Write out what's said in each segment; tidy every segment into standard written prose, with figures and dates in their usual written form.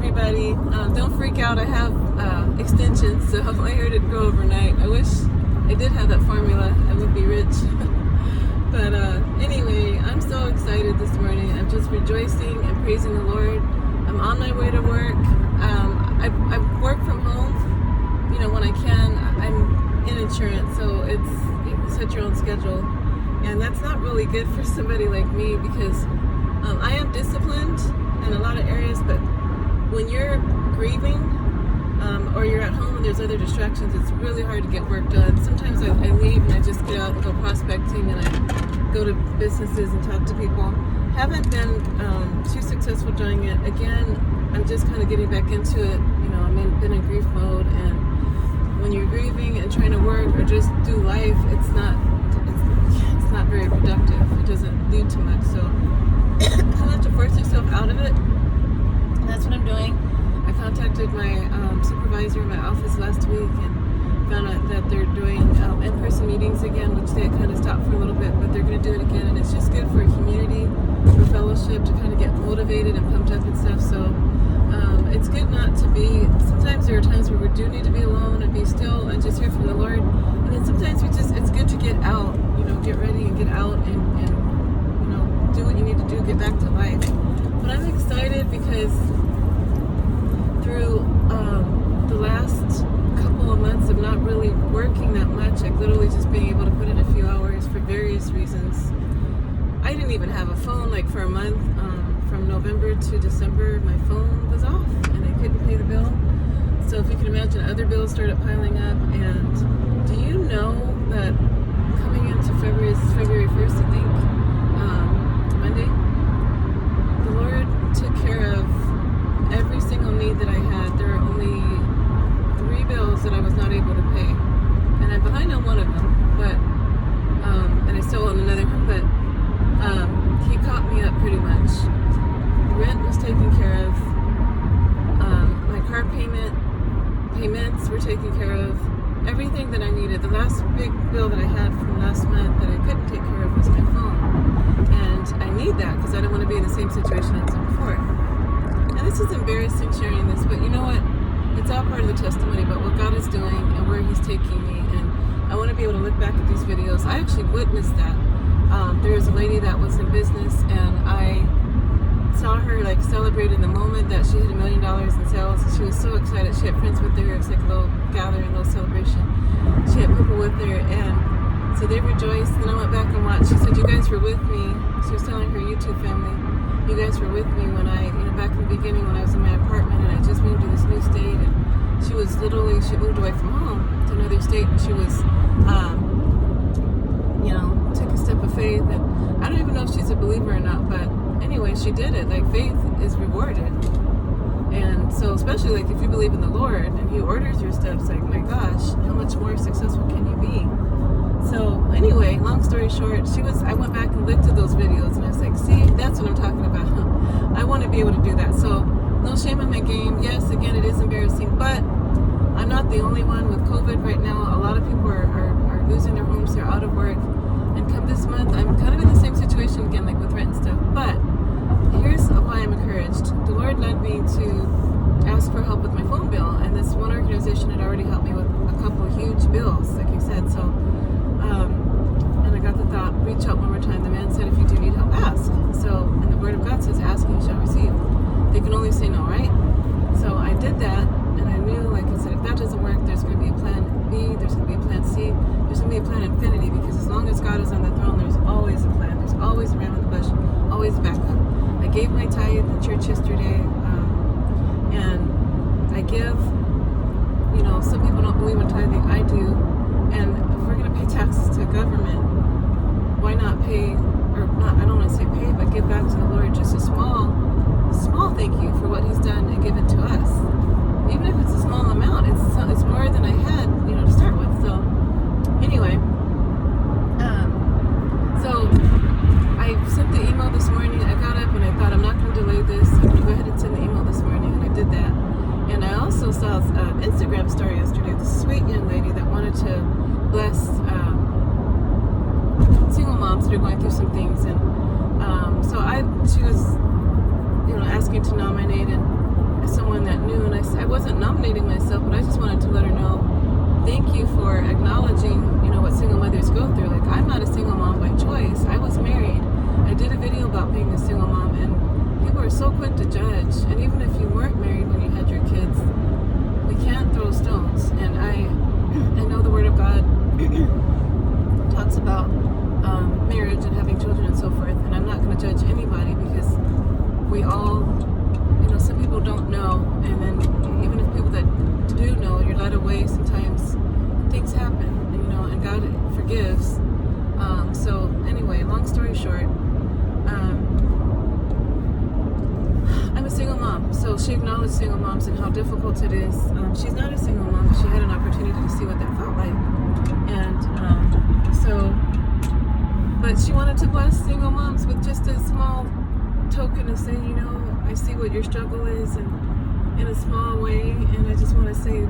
everybody. Don't freak out. I have extensions, so my hair didn't grow overnight. I wish I did have that formula. I would be rich. But anyway, I'm so excited this morning. I'm just rejoicing and praising the Lord. I'm on my way to work. I work from home, you know, when I can. I'm in insurance, so you can set your own schedule. And that's not really good for somebody like me because I am disciplined in a lot of areas, but when you're grieving or you're at home and there's other distractions, it's really hard to get work done. Sometimes I leave and I just get out and go prospecting and I go to businesses and talk to people. Haven't been too successful doing it. Again, I'm just kind of getting back into it. You know, been in grief mode, and when you're grieving and trying to work or just do life, it's not very productive. It doesn't lead to much. So you kind of have to force yourself out of it. And that's what I'm doing. I contacted my supervisor in my office last week and found out that they're doing in-person meetings again, which they had kind of stopped for a little bit, but they're going to do it again. And it's just good for community, for fellowship, to kind of get motivated and pumped up and stuff. So it's good not to be, sometimes there are times where we do need to be alone and be still and just hear from the Lord. And then sometimes it's good to get out, you know, get ready and get out and you know, do what you need to do, get back to life. But I'm excited because through the last couple of months of not really working that much, like literally just being able to put in a few hours for various reasons. I didn't even have a phone like for a month. From November to December, my phone was off and I couldn't pay the bill. So if you can imagine, other bills started piling up. And do you know that coming into February 1st, I think, Monday, the Lord took care of every single need that I had. There are only 3 bills that I was not able to pay. And I'm behind on one of them, but, and I still own another one, but he caught me up pretty much. Rent was taken care of. My car payments were taken care of. Everything that I needed. The last big bill that I had from last month that I couldn't take care of was my phone. And I need that because I don't want to be in the same situation I was in before. And this is embarrassing sharing this, but you know what? It's all part of the testimony about what God is doing and where He's taking me. And I want to be able to look back at these videos. I actually witnessed that. There was a lady that was in business, and I saw her like celebrating the moment that she hit $1 million in sales. She was so excited. She had friends with her. It was like a little gathering, a little celebration. She had people with her, and so they rejoiced. Then I went back and watched. She said, "You guys were with me." She was telling her YouTube family, "You guys were with me when I, you know, back in the beginning when I was in my apartment and I just moved to this new state." And she was literally, she moved away from home to another state, and she was, you know, took a step of faith. And I don't even know if she's a believer or not, but anyway, she did it. Like, faith is rewarded. And so, especially like if you believe in the Lord and He orders your steps, like, my gosh, how much more successful can you be? So anyway, long story short, I went back and looked at those videos and I was like, see, that's what I'm talking about. I want to be able to do that. So no shame in my game. Yes, again, it is embarrassing, but I'm not the only one with COVID right now. A lot of people are losing their homes. They're out of work. And come this month, I'm kind of in the same situation again, like with rent and stuff. But here's why I'm encouraged. The Lord led me to ask for help with my phone bill, and this one organization had already helped me with a couple of huge bills, like you said. So, and I got the thought, reach out one more time. The man said, if you do need help, ask. So, and the Word of God says, ask and you shall receive. They can only say no, right? So I did that, and I knew, like I said, if that doesn't work, there's going to be a plan B, there's going to be a plan C, there's going to be a plan infinity, because as long as God is on the throne, there's always a plan. There's always a ram in the bush, always a backup. I gave my tithe in church yesterday, and I give, you know, some people don't believe in tithing, I do, and if we're going to pay taxes to government, why not pay, or not, I don't want to say pay, but give back to the Lord just a small thank you for what He's done and given to us. Even if it's a small amount, it's more than I had, you know, to start with. So anyway, so I sent the email this morning. I got up and I thought, I'm not going to delay this. I'm going to go ahead and send the email this morning, and I did that. And I also saw an Instagram story yesterday. This sweet young lady that wanted to bless single moms that are going through some things, and so she was, you know, asking to nominate, and someone that knew, and I wasn't nominating myself, but I just wanted to let her know, thank you for acknowledging, what single mothers go through. Like, I'm not a single mom by choice. I was married. I did a video about being a single mom, and people are so quick to judge. And even if you weren't married when you had your kids, we can't throw stones. And I know the Word of God talks about marriage and having children and so forth, and I'm not going to judge anybody, because we all, some people don't know, and then even if people that do know, you're led away sometimes. Things happen, and God forgives. So anyway, long story short, I'm a single mom. So she acknowledged single moms and how difficult it is. She's not a single mom, but she had an opportunity to see what that felt like. And but she wanted to bless single moms with just a small token of saying, I see what your struggle is, and in a small way, and I just want to say,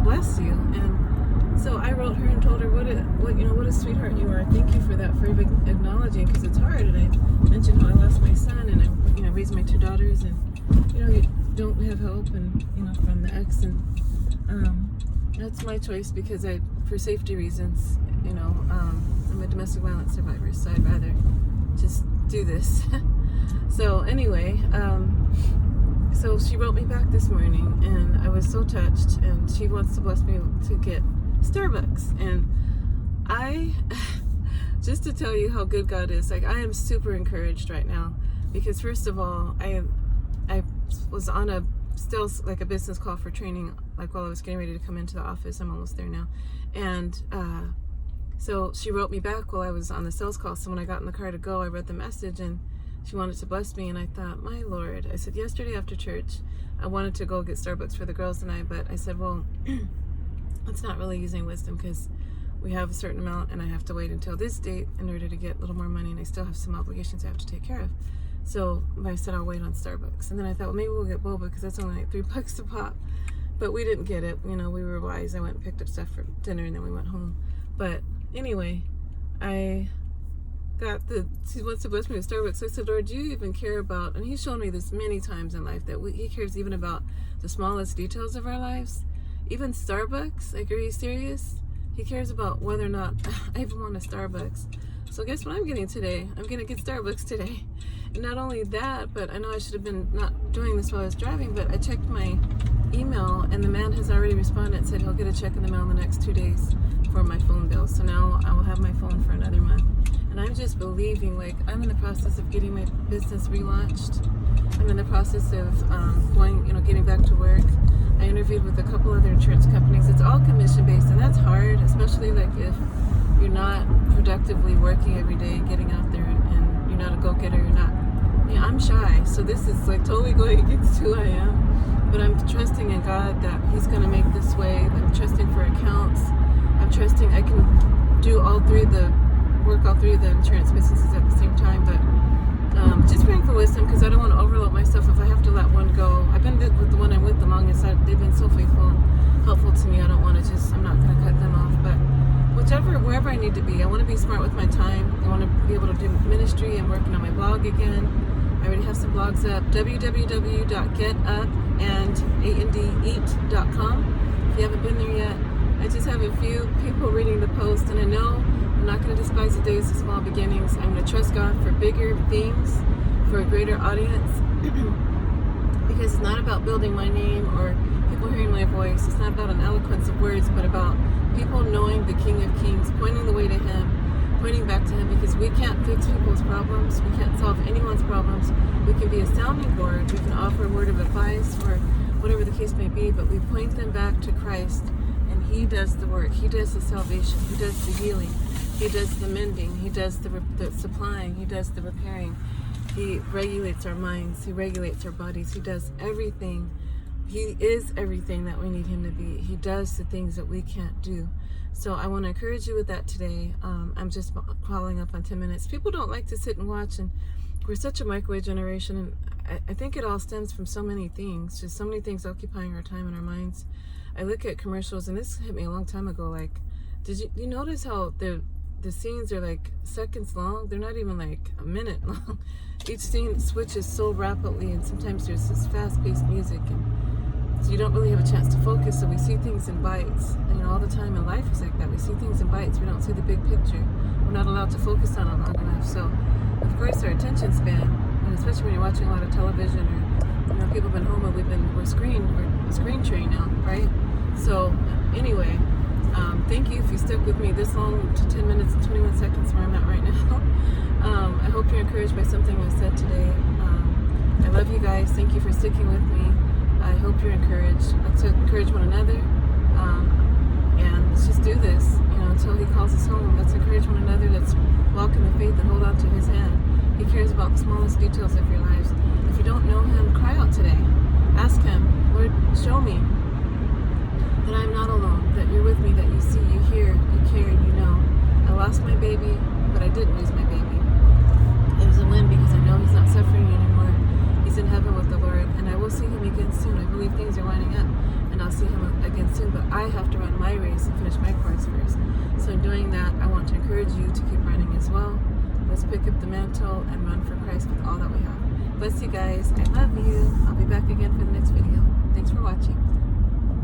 bless you. And so I wrote her and told her what a sweetheart you are. Thank you for that, for even acknowledging, because it's hard. And I mentioned how I lost my son, and I raised my 2 daughters, and you don't have help, and from the ex, and that's my choice, because for safety reasons, I'm a domestic violence survivor, so I'd rather just do this. So anyway, so she wrote me back this morning, and I was so touched, and she wants to bless me to get Starbucks. And I, just to tell you how good God is, like, I am super encouraged right now, because first of all, I was on a business call for training, like while I was getting ready to come into the office. I'm almost there now. And so she wrote me back while I was on the sales call. So when I got in the car to go, I read the message, and she wanted to bless me, and I thought, my Lord. I said, yesterday after church, I wanted to go get Starbucks for the girls and I, but I said, well, it's not really using wisdom, because we have a certain amount, and I have to wait until this date in order to get a little more money, and I still have some obligations I have to take care of. So I said, I'll wait on Starbucks. And then I thought, well, maybe we'll get boba, because that's only like $3 a pop. But we didn't get it. We were wise. I went and picked up stuff for dinner, and then we went home. But anyway, I got she wants to bless me with Starbucks. So I said, Lord, do you even care about, and He's shown me this many times in life, that He cares even about the smallest details of our lives. Even Starbucks, like, are you serious? He cares about whether or not I even want a Starbucks. So guess what I'm getting today? I'm gonna get Starbucks today. And not only that, but I know I should have been not doing this while I was driving, but I checked my email, and the man has already responded and said he'll get a check in the mail in the next 2 days for my phone bill. So now I will have my phone for another month. And I'm just believing, like, I'm in the process of getting my business relaunched. I'm in the process of getting back to work. I interviewed with a couple other insurance companies. It's all commission based, and that's hard, especially like if you're not productively working every day, getting out there, and you're not a go-getter. You're not. I'm shy, so this is like totally going against who I am. But I'm trusting in God that He's going to make this way. I'm trusting for accounts. I'm trusting I can work all three of the insurance businesses at the same time. But just praying for wisdom, because I don't want to overload myself if I have to let one go. I've been with the one I'm with the longest. They've been so faithful and helpful to me. I'm not going to cut them off. But wherever I need to be, I want to be smart with my time. I want to be able to do ministry. I'm working on my blog again. I already have some blogs up. www.getupandeat.com. If you haven't been there yet, I just have a few people reading the post, and I know I'm not going to despise the days of small beginnings. I'm going to trust God for bigger things, for a greater audience, because it's not about building my name or people hearing my voice. It's not about an eloquence of words, but about people knowing the King of Kings, pointing the way to Him, pointing back to Him, because we can't fix people's problems. We can't solve anyone's problems. We can be a sounding board. We can offer a word of advice or whatever the case may be, but we point them back to Christ, and He does the work. He does the salvation. He does the healing. He does the mending. He does the supplying. He does the repairing. He regulates our minds. He regulates our bodies. He does everything. He is everything that we need Him to be. He does the things that we can't do. So I want to encourage you with that today. I'm just following up on 10 minutes. People don't like to sit and watch, and we're such a microwave generation, and I think it all stems from so many things, just so many things occupying our time and our minds. I look at commercials, and this hit me a long time ago, like, did you notice how the scenes are like seconds long? They're not even like a minute long. each scene switches so rapidly, and sometimes there's this fast-paced music, and so you don't really have a chance to focus. So we see things in bites. And, all the time in life is like that. We see things in bites. We don't see the big picture. We're not allowed to focus on it long enough. So, of course, our attention span, and especially when you're watching a lot of television, or people have been home and we're screen trained now, right? So, anyway, thank you if you stuck with me this long to 10 minutes and 21 seconds where I'm at right now. I hope you're encouraged by something I said today. I love you guys. Thank you for sticking with me. I hope you're encouraged. Let's encourage one another. And let's just do this, until He calls us home. Let's encourage one another. Let's walk in the faith and hold on to His hand. He cares about the smallest details of your lives. If you don't know Him, cry out today. Ask Him, Lord, show me that I'm not alone, that you're with me, that you see, you hear, you care, and you know. I lost my baby, but I didn't lose my baby. It was a win because I know he's not suffering anymore. He's in heaven with the Lord, and I will see him again soon. I believe things are lining up, and I'll see him again soon, but I have to run my race and finish my course first. So in doing that, I want to encourage you to keep running as well. Let's pick up the mantle and run for Christ with all that we have. Bless you guys. I love you. I'll be back again for the next video. Thanks for watching.